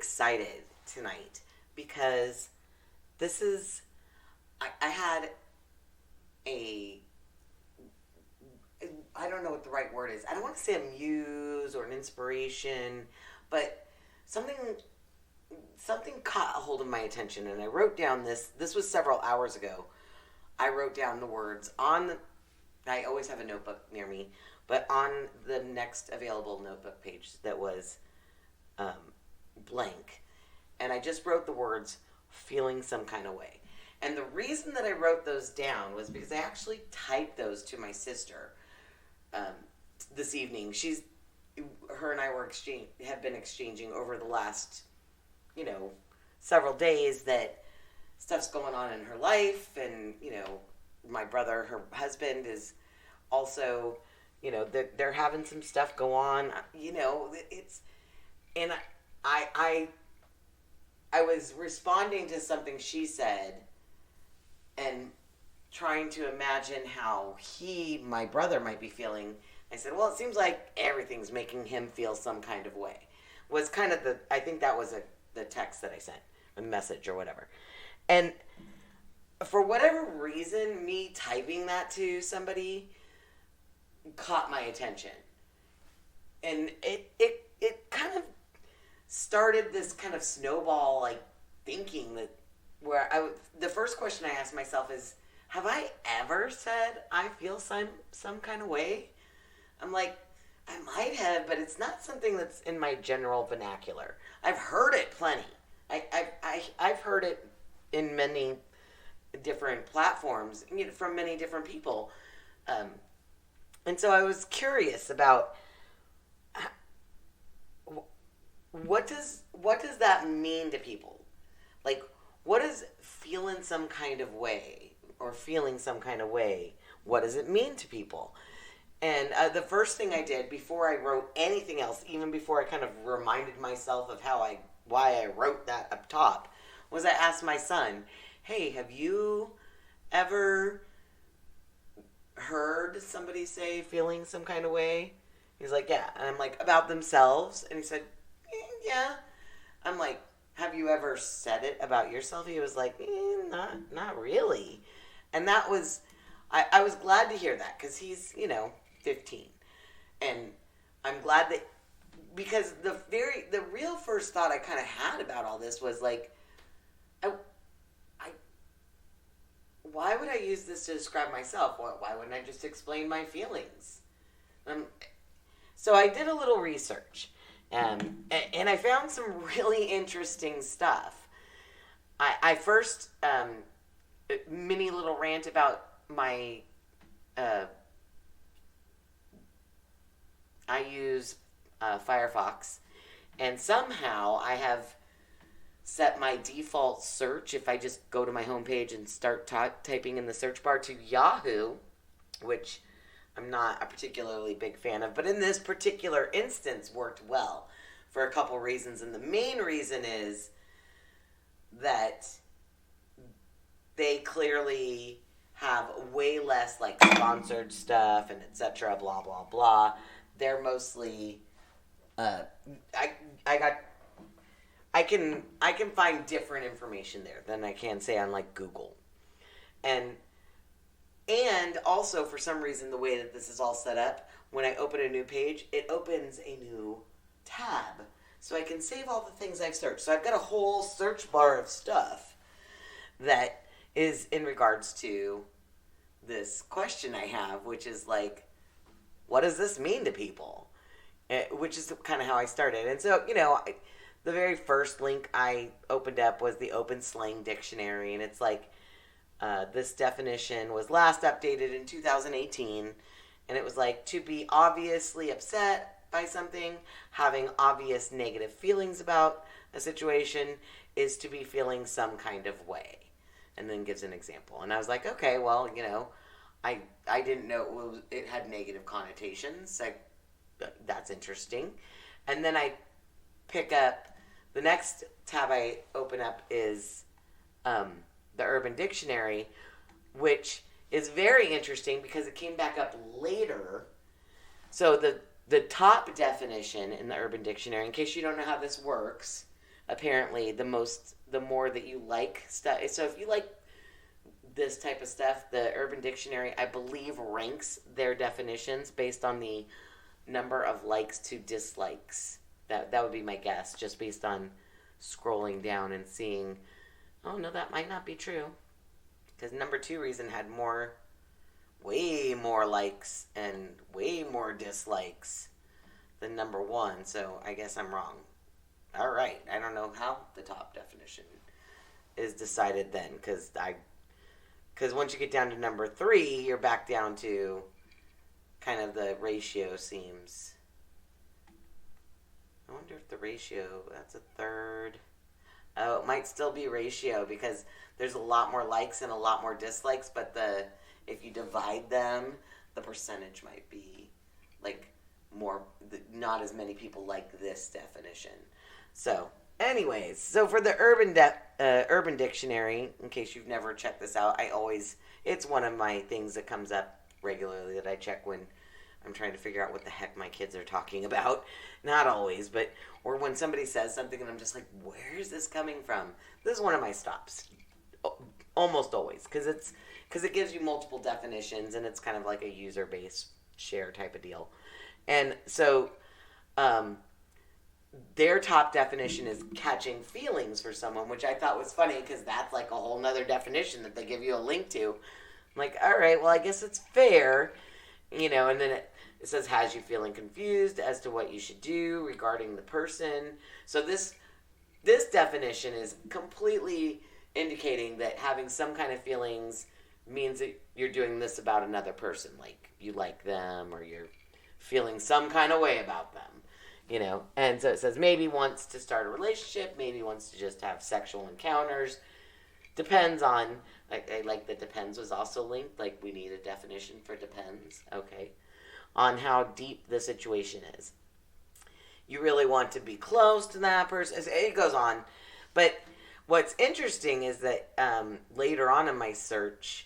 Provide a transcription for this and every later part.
excited tonight because this is, I had a, I don't know what the right word is. I don't want to say a muse or an inspiration, but something caught a hold of my attention, and I wrote down this was several hours ago. I wrote down the words I always have a notebook near me, but on the next available notebook page that was blank, and I just wrote the words feeling some kind of way. And the reason that I wrote those down was because I actually typed those to my sister this evening. Her and I have been exchanging over the last, several days that stuff's going on in her life, and my brother, her husband, is also, they're having some stuff go on. And I was responding to something she said and trying to imagine how my brother might be feeling. I said, well, it seems like everything's making him feel some kind of way. Was kind of I think that was the text that I sent, a message or whatever. And for whatever reason, me typing that to somebody caught my attention. And it kind of started this kind of snowball, like, thinking that the first question I asked myself is, have I ever said I feel some kind of way? I'm like, I might have, but it's not something that's in my general vernacular. I've heard it plenty. I've heard it in many different platforms, from many different people. And so I was curious about what does that mean to people? Like, what is feeling some kind of way or feeling some kind of way? What does it mean to people? And the first thing I did before I wrote anything else, even before I kind of reminded myself of why I wrote that up top, was I asked my son, hey, have you ever heard somebody say feeling some kind of way? He's like, yeah. And I'm like, about themselves? And he said, yeah. I'm like, have you ever said it about yourself? He was like, not really. And that was, I was glad to hear that, because he's, 15. And I'm glad that, because the real first thought I kind of had about all this was like, why would I use this to describe myself? Why wouldn't I just explain my feelings? So I did a little research, and I found some really interesting stuff. I first, mini little rant about my, I use Firefox, and somehow I have set my default search, if I just go to my homepage and start typing in the search bar, to Yahoo, which I'm not a particularly big fan of, but in this particular instance worked well for a couple reasons. And the main reason is that they clearly have way less like sponsored stuff and etc. blah blah blah. They're mostly I can find different information there than I can say on like Google. And also, for some reason, the way that this is all set up, when I open a new page, it opens a new tab. So I can save all the things I've searched. So I've got a whole search bar of stuff that is in regards to this question I have, which is like, what does this mean to people? Which is kind of how I started. And so, the very first link I opened up was the Open Slang Dictionary. And it's like, this definition was last updated in 2018. And it was like, to be obviously upset by something, having obvious negative feelings about a situation, is to be feeling some kind of way. And then gives an example. And I was like, okay, well, I didn't know it had negative connotations. That's interesting. And then I pick up, the next tab I open up is the Urban Dictionary, which is very interesting because it came back up later. So the top definition in the Urban Dictionary, in case you don't know how this works, apparently the more that you like stuff. So if you like this type of stuff, the Urban Dictionary, I believe, ranks their definitions based on the number of likes to dislikes. That would be my guess, just based on scrolling down and seeing. Oh no, that might not be true, because number 2 reason had way more likes and way more dislikes than number 1. So I guess I'm wrong. All right, I don't know how the top definition is decided then, because once you get down to number 3, you're back down to kind of the ratio seems. I wonder if the ratio, that's a third. Oh, it might still be ratio because there's a lot more likes and a lot more dislikes, but if you divide them, the percentage might be like more, not as many people like this definition. So, anyways, so for the Urban Dictionary, in case you've never checked this out, it's one of my things that comes up regularly that I check when I'm trying to figure out what the heck my kids are talking about. Not always, or when somebody says something and I'm just like, where is this coming from? This is one of my stops. Almost always, because it gives you multiple definitions and it's kind of like a user-based share type of deal. And so, their top definition is catching feelings for someone, which I thought was funny because that's like a whole nother definition that they give you a link to. I'm like, all right, well, I guess it's fair, and then it says, has you feeling confused as to what you should do regarding the person. So this definition is completely indicating that having some kind of feelings means that you're doing this about another person, like you like them or you're feeling some kind of way about them. And so it says maybe wants to start a relationship, maybe wants to just have sexual encounters. Depends on, I like that depends was also linked, like we need a definition for depends, okay, on how deep the situation is. You really want to be close to that person. It goes on. But what's interesting is that later on in my search,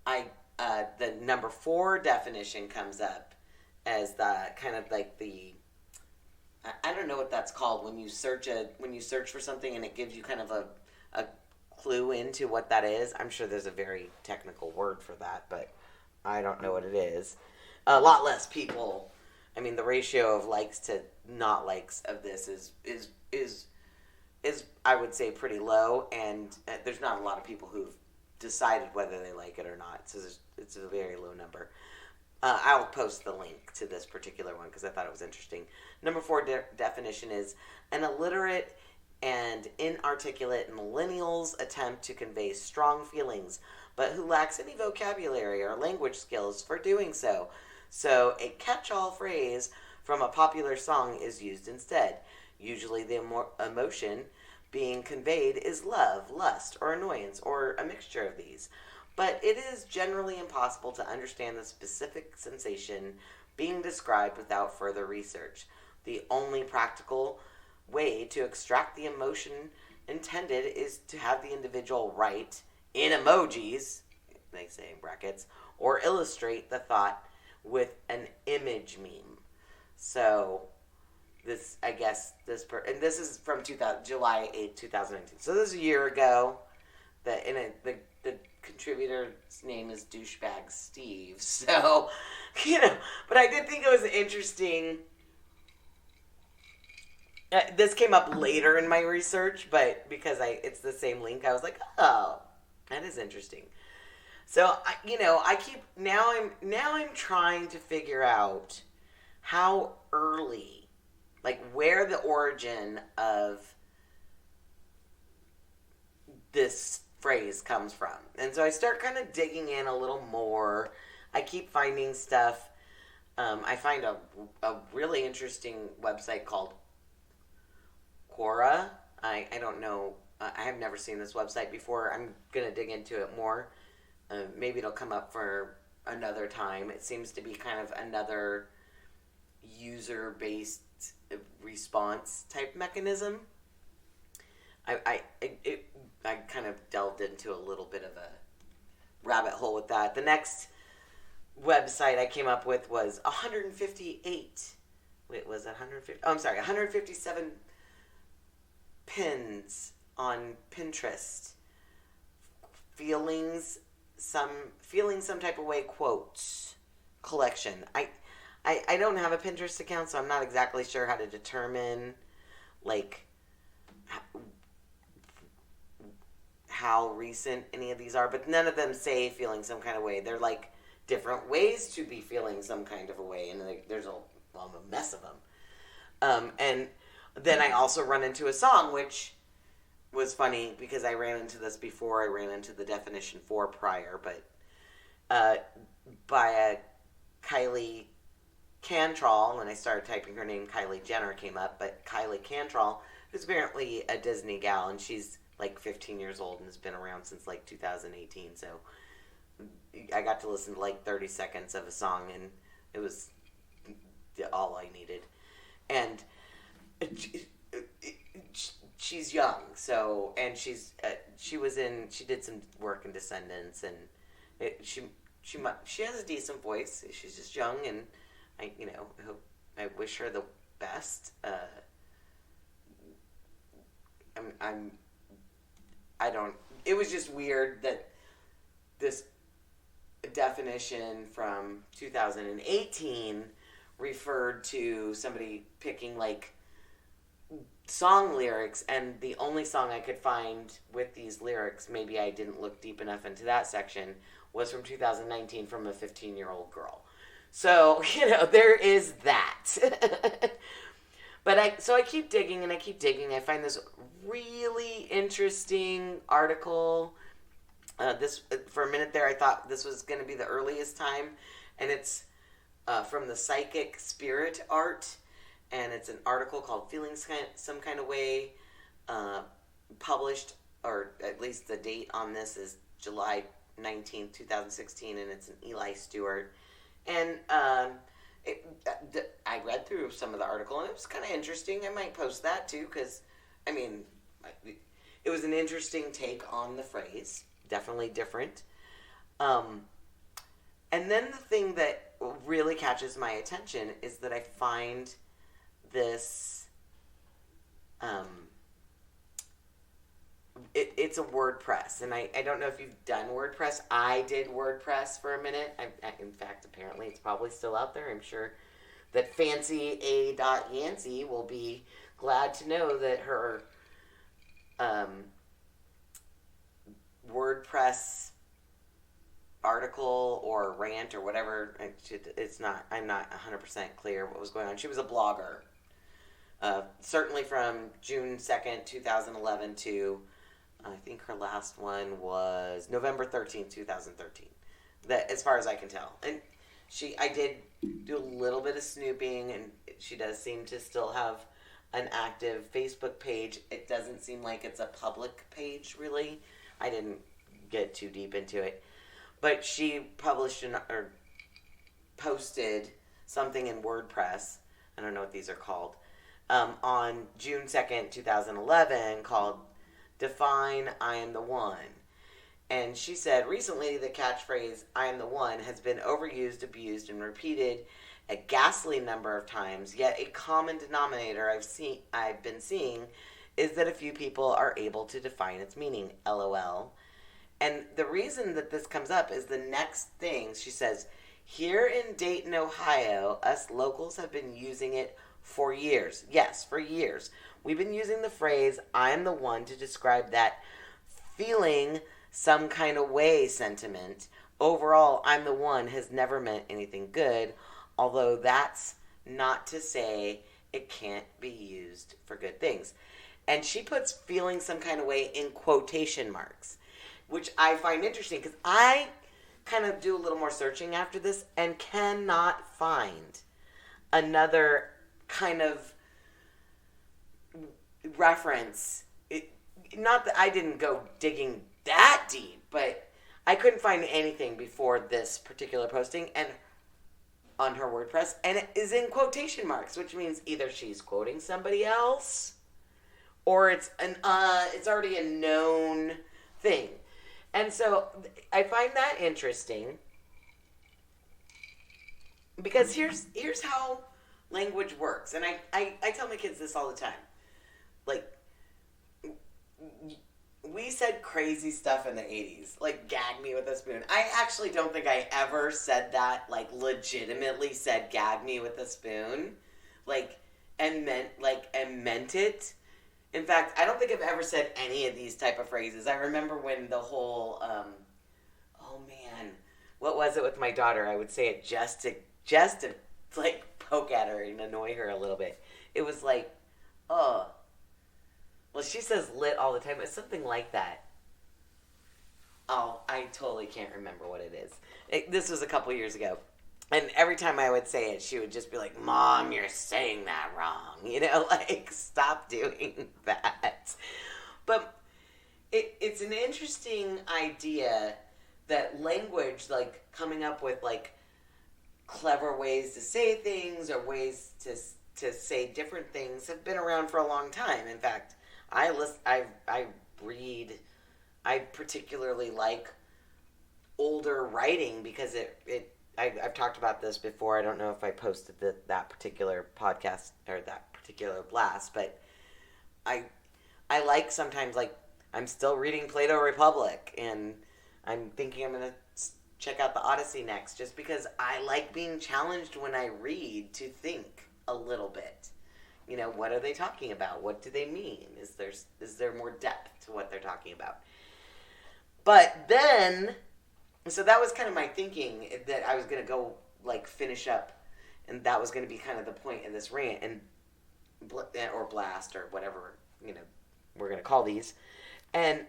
the number 4 definition comes up as the kind of like the, I don't know what that's called when you search for something and it gives you kind of a clue into what that is. I'm sure there's a very technical word for that, but I don't know what it is. A lot less people. I mean, the ratio of likes to not likes of this is I would say pretty low, and there's not a lot of people who've decided whether they like it or not. So it's a very low number. I'll post the link to this particular one because I thought it was interesting. Number 4 definition is an illiterate and inarticulate millennial's attempt to convey strong feelings, but who lacks any vocabulary or language skills for doing so. So a catch-all phrase from a popular song is used instead. Usually the emotion being conveyed is love, lust, or annoyance, or a mixture of these. But it is generally impossible to understand the specific sensation being described without further research. The only practical way to extract the emotion intended is to have the individual write, in emojis, they say in brackets, or illustrate the thought with an image meme. So, this, I guess, and this is from July 8, 2019. So this is a year ago. The contributor's name is Douchebag Steve. So, but I did think it was interesting. This came up later in my research, but because it's the same link, I was like, oh, that is interesting. So, I'm trying to figure out how early, like where the origin of this phrase comes from. And so I start kind of digging in a little more. I keep finding stuff. I find a really interesting website called Quora. I don't know. I have never seen this website before. I'm going to dig into it more. Maybe it'll come up for another time. It seems to be kind of another user-based response type mechanism. I kind of delved into a little bit of a rabbit hole with that. The next website I came up with was 158. Wait, was it 150? Oh, I'm sorry, 157 pins on Pinterest. Feeling some type of way quotes collection. I don't have a Pinterest account, so I'm not exactly sure how to determine like how recent any of these are, but none of them say feeling some kind of way. They're like different ways to be feeling some kind of a way, and there's a mess of them. And then I also run into a song, which was funny because I ran into this before I ran into the definition for prior, but by a Kylie Cantrell. When I started typing her name, Kylie Jenner came up, but Kylie Cantrell, who's apparently a Disney gal, and she's like 15 years old and has been around since like 2018, so I got to listen to like 30 seconds of a song, and it was all I needed. And she's young, so, and she did some work in Descendants, and she has a decent voice. She's just young, and I wish her the best. It was just weird that this definition from 2018 referred to somebody picking like song lyrics, and the only song I could find with these lyrics, maybe I didn't look deep enough into that section, was from 2019 from a 15-year-old girl. So, there is that. But I keep digging and I keep digging. I find this really interesting article. For a minute there, I thought this was going to be the earliest time. And it's from the Psychic Spirit Art. And it's an article called Feeling Some Kind of Way. Published, or at least the date on this is July 19th, 2016. And it's an Eli Stewart. And I read through some of the article, and it was kind of interesting. I might post that, too, because, it was an interesting take on the phrase. Definitely different. And then the thing that really catches my attention is that I find this... It's a WordPress, and I don't know if you've done WordPress. I did WordPress for a minute. In fact, apparently it's probably still out there. I'm sure that Fancy A. Yancey will be glad to know that her WordPress article or rant or whatever, I'm not 100% clear what was going on. She was a blogger, certainly from June 2nd, 2011 to... I think her last one was November 13th, 2013. That, as far as I can tell. And I did do a little bit of snooping, and she does seem to still have an active Facebook page. It doesn't seem like it's a public page, really. I didn't get too deep into it. But she posted something in WordPress. I don't know what these are called. On June 2nd, 2011, called Define I Am the One. And she said, recently the catchphrase I am the one has been overused, abused, and repeated a ghastly number of times, yet a common denominator I've been seeing is that a few people are able to define its meaning. LOL. And the reason that this comes up is the next thing. She says, here in Dayton, Ohio, us locals have been using it for years. Yes, for years. We've been using the phrase, I am the one, to describe that feeling some kind of way sentiment. Overall, I'm the one has never meant anything good, although that's not to say it can't be used for good things. And she puts feeling some kind of way in quotation marks, which I find interesting because I kind of do a little more searching after this and cannot find another kind of reference. Not that I didn't go digging that deep, but I couldn't find anything before this particular posting and on her WordPress, and it is in quotation marks, which means either she's quoting somebody else or it's already a known thing. And so I find that interesting because here's how language works. And I tell my kids this all the time. Like, we said crazy stuff in the 80s, like gag me with a spoon. I actually don't think I ever said that, like legitimately said gag me with a spoon, like and meant it. In fact, I don't think I've ever said any of these type of phrases. I remember when the whole oh man, what was it with my daughter? I would say it just to like poke at her and annoy her a little bit. It was like, oh, well, she says lit all the time. It's something like that. Oh, I totally can't remember what it is. This was a couple years ago. And every time I would say it, she would just be like, Mom, you're saying that wrong. You know, like, stop doing that. But it's an interesting idea that language, like, coming up with, like, clever ways to say things or ways to say different things have been around for a long time. In fact, I particularly like older writing because I've talked about this before. I don't know if I posted that particular podcast or that particular blast, but I like sometimes, like, I'm still reading Plato Republic, and I'm thinking I'm going to check out the Odyssey next, just because I like being challenged when I read to think a little bit. You know, what are they talking about? What do they mean? Is there more depth to what they're talking about? But then, so that was kind of my thinking, that I was going to go, like, finish up, and that was going to be kind of the point of this rant, or blast, or whatever, you know, we're going to call these. And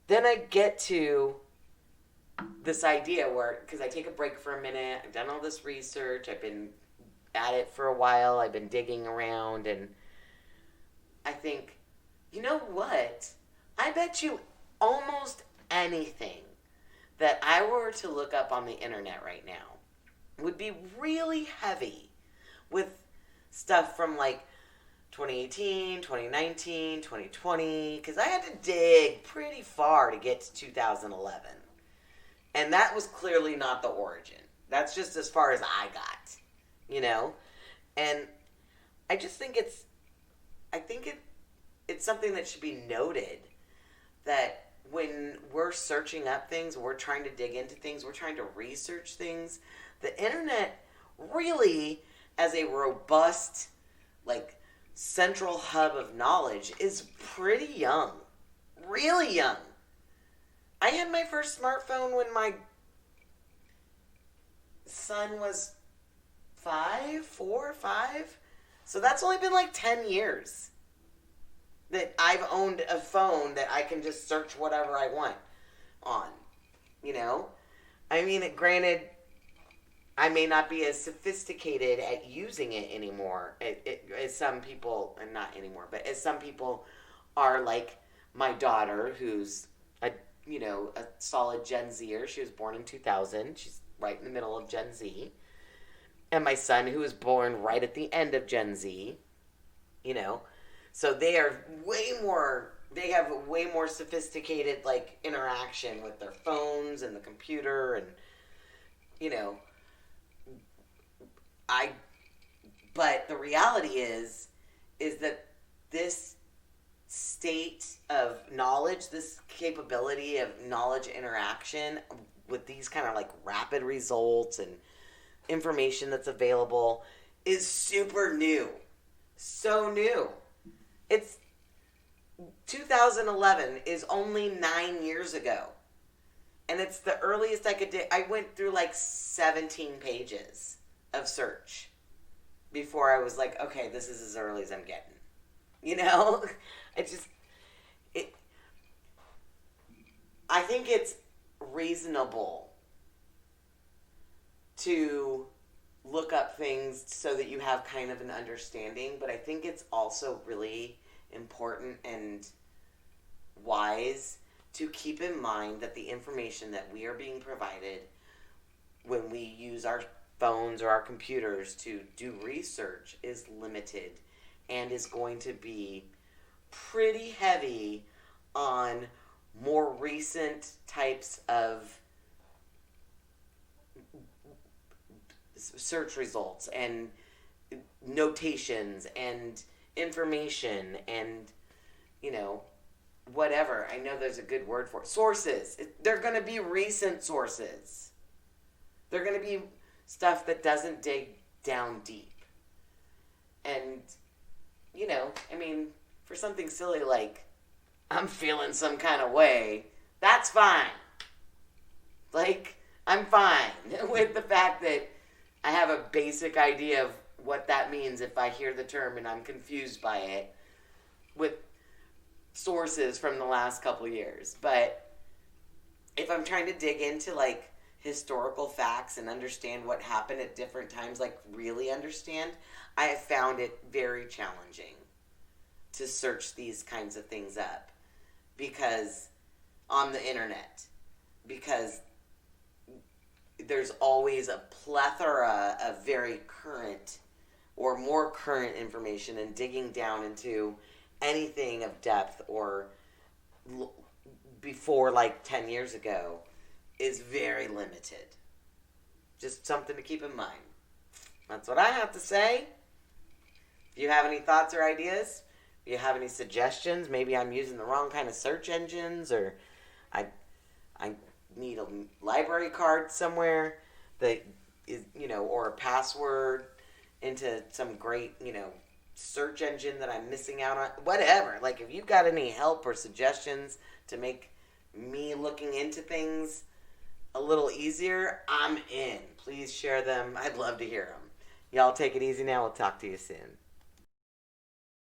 then I get to this idea where, because I take a break for a minute, I've done all this research, I've been at it for a while, I've been digging around, and I think, you know what? I bet you almost anything that I were to look up on the internet right now would be really heavy with stuff from like 2018, 2019, 2020, because I had to dig pretty far to get to 2011. And that was clearly not the origin. That's just as far as I got, you know? And I just think it's something that should be noted, that when we're searching up things, we're trying to dig into things, we're trying to research things, the internet really, as a robust, like, central hub of knowledge, is pretty young. Really young. I had my first smartphone when my son was 4 or 5. So that's only been like 10 years that I've owned a phone that I can just search whatever I want on, you know? I mean, granted, I may not be as sophisticated at using it anymore as some people, and not anymore, but as some people are, like my daughter, who's a solid Gen Zer. She was born in 2000. She's right in the middle of Gen Z. And my son, who was born right at the end of Gen Z, you know. So they have a way more sophisticated, like, interaction with their phones and the computer, and, you know, but the reality is that this state of knowledge, this capability of knowledge interaction with these kind of, like, rapid results and information that's available is super new. So new. It's 2011 is only 9 years ago. And it's the earliest I could do. I went through like 17 pages of search before I was like, okay, this is as early as I'm getting. You know? I think it's reasonable to look up things so that you have kind of an understanding, but I think it's also really important and wise to keep in mind that the information that we are being provided when we use our phones or our computers to do research is limited and is going to be pretty heavy on more recent types of search results and notations and information and, you know, whatever. I know there's a good word for it. Sources. They're going to be recent sources. They're going to be stuff that doesn't dig down deep. And, for something silly like, I'm feeling some kind of way, that's fine. Like, I'm fine with the fact that I have a basic idea of what that means if I hear the term and I'm confused by it with sources from the last couple years. But if I'm trying to dig into, like, historical facts and understand what happened at different times, like, really understand, I have found it very challenging to search these kinds of things up because on the internet, because there's always a plethora of very current or more current information, and digging down into anything of depth or before like 10 years ago is very limited. Just something to keep in mind. That's what I have to say. If you have any thoughts or ideas, if you have any suggestions, maybe I'm using the wrong kind of search engines, or I need a library card somewhere that is, or a password into some great, search engine that I'm missing out on, whatever. Like, if you've got any help or suggestions to make me looking into things a little easier, I'm in. Please share them. I'd love to hear them. Y'all take it easy now. We'll talk to you soon.